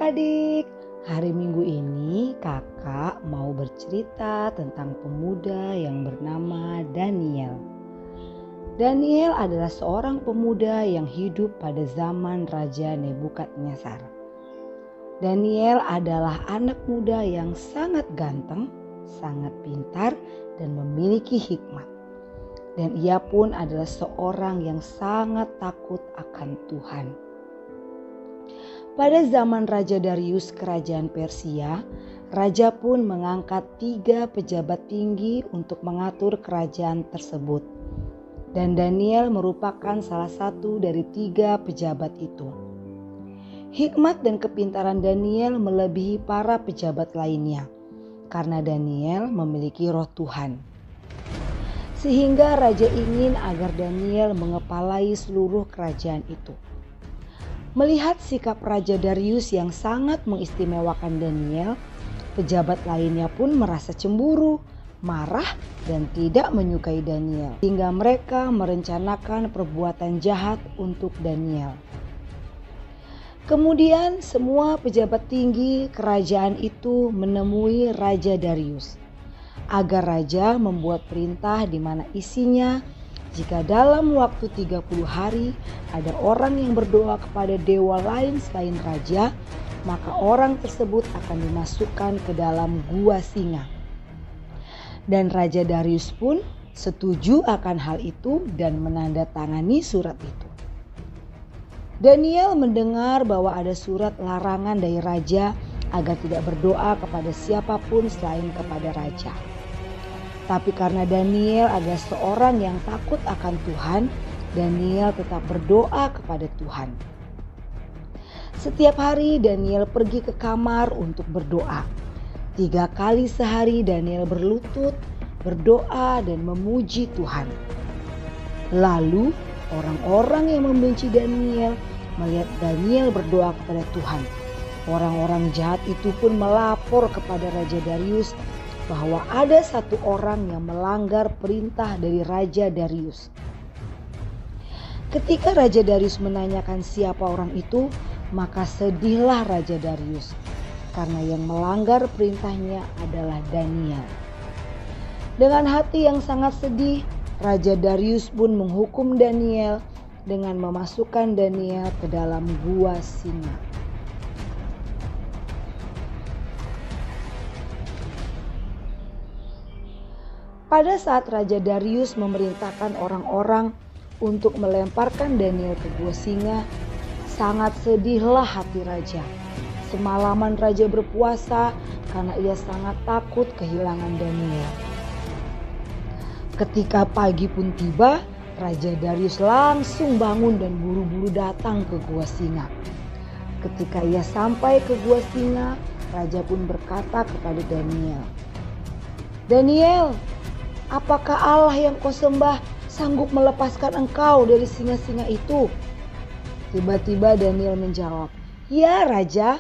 adik-adik, hari Minggu ini kakak mau bercerita tentang pemuda yang bernama Daniel. Daniel adalah seorang pemuda yang hidup pada zaman Raja Nebukadnezar. Daniel adalah anak muda yang sangat ganteng, sangat pintar dan memiliki hikmat. Dan ia pun adalah seorang yang sangat takut akan Tuhan. Pada zaman Raja Darius kerajaan Persia, raja pun mengangkat 3 pejabat tinggi untuk mengatur kerajaan tersebut. Dan Daniel merupakan salah satu dari 3 pejabat itu. Hikmat dan kepintaran Daniel melebihi para pejabat lainnya, karena Daniel memiliki roh Tuhan. Sehingga raja ingin agar Daniel mengepalai seluruh kerajaan itu. Melihat sikap Raja Darius yang sangat mengistimewakan Daniel, pejabat lainnya pun merasa cemburu, marah dan tidak menyukai Daniel. Hingga mereka merencanakan perbuatan jahat untuk Daniel. Kemudian semua pejabat tinggi kerajaan itu menemui Raja Darius. Agar raja membuat perintah di mana isinya, jika dalam waktu 30 hari ada orang yang berdoa kepada dewa lain selain raja, maka orang tersebut akan dimasukkan ke dalam gua singa. Dan Raja Darius pun setuju akan hal itu dan menandatangani surat itu. Daniel mendengar bahwa ada surat larangan dari raja agar tidak berdoa kepada siapapun selain kepada raja. Tapi karena Daniel adalah seorang yang takut akan Tuhan, Daniel tetap berdoa kepada Tuhan. Setiap hari Daniel pergi ke kamar untuk berdoa. 3 kali sehari Daniel berlutut, berdoa dan memuji Tuhan. Lalu orang-orang yang membenci Daniel melihat Daniel berdoa kepada Tuhan. Orang-orang jahat itu pun melapor kepada Raja Darius bahwa ada satu orang yang melanggar perintah dari Raja Darius. Ketika Raja Darius menanyakan siapa orang itu, maka sedihlah Raja Darius karena yang melanggar perintahnya adalah Daniel. Dengan hati yang sangat sedih, Raja Darius pun menghukum Daniel dengan memasukkan Daniel ke dalam gua singa. Pada saat Raja Darius memerintahkan orang-orang untuk melemparkan Daniel ke gua singa, sangat sedihlah hati raja. Semalaman raja berpuasa karena ia sangat takut kehilangan Daniel. Ketika pagi pun tiba, Raja Darius langsung bangun dan buru-buru datang ke gua singa. Ketika ia sampai ke gua singa, raja pun berkata kepada Daniel, "Daniel, apakah Allah yang kau sembah sanggup melepaskan engkau dari singa-singa itu?" Tiba-tiba Daniel menjawab, "Ya Raja,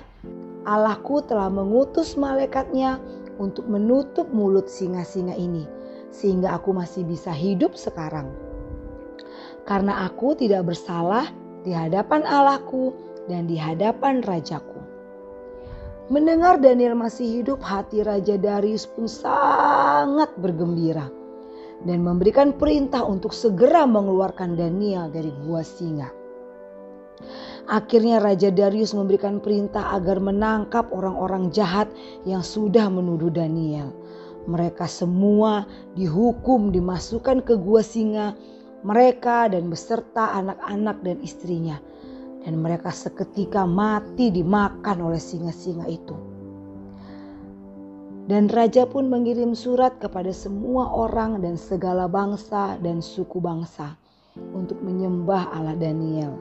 Allahku telah mengutus malaikatnya untuk menutup mulut singa-singa ini, sehingga aku masih bisa hidup sekarang. Karena aku tidak bersalah di hadapan Allahku dan di hadapan rajaku." Mendengar Daniel masih hidup, hati Raja Darius pun sangat bergembira dan memberikan perintah untuk segera mengeluarkan Daniel dari gua singa. Akhirnya Raja Darius memberikan perintah agar menangkap orang-orang jahat yang sudah menuduh Daniel. Mereka semua dihukum dimasukkan ke gua singa, mereka dan beserta anak-anak dan istrinya. Dan mereka seketika mati dimakan oleh singa-singa itu. Dan raja pun mengirim surat kepada semua orang dan segala bangsa dan suku bangsa untuk menyembah Allah Daniel.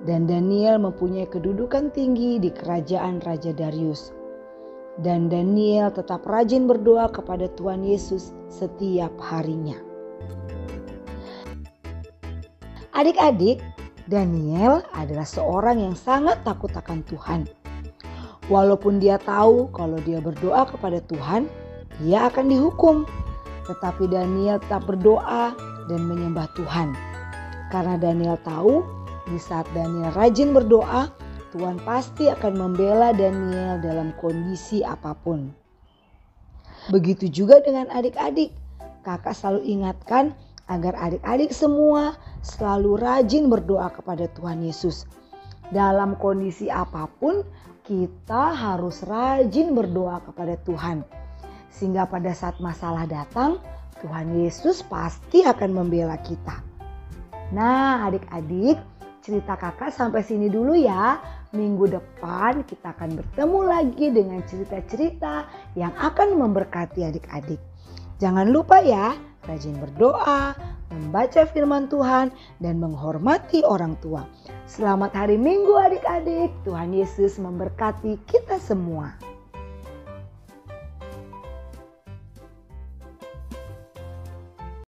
Dan Daniel mempunyai kedudukan tinggi di kerajaan Raja Darius. Dan Daniel tetap rajin berdoa kepada Tuhan Yesus setiap harinya. Adik-adik, Daniel adalah seorang yang sangat takut akan Tuhan. Walaupun dia tahu kalau dia berdoa kepada Tuhan, dia akan dihukum. Tetapi Daniel tetap berdoa dan menyembah Tuhan. Karena Daniel tahu di saat Daniel rajin berdoa, Tuhan pasti akan membela Daniel dalam kondisi apapun. Begitu juga dengan adik-adik. Kakak selalu ingatkan agar adik-adik semua selalu rajin berdoa kepada Tuhan Yesus. Dalam kondisi apapun, kita harus rajin berdoa kepada Tuhan. Sehingga pada saat masalah datang, Tuhan Yesus pasti akan membela kita. Nah, adik-adik, cerita kakak sampai sini dulu ya. Minggu depan kita akan bertemu lagi dengan cerita-cerita yang akan memberkati adik-adik. Jangan lupa ya, rajin berdoa, membaca firman Tuhan, dan menghormati orang tua. Selamat hari Minggu adik-adik. Tuhan Yesus memberkati kita semua.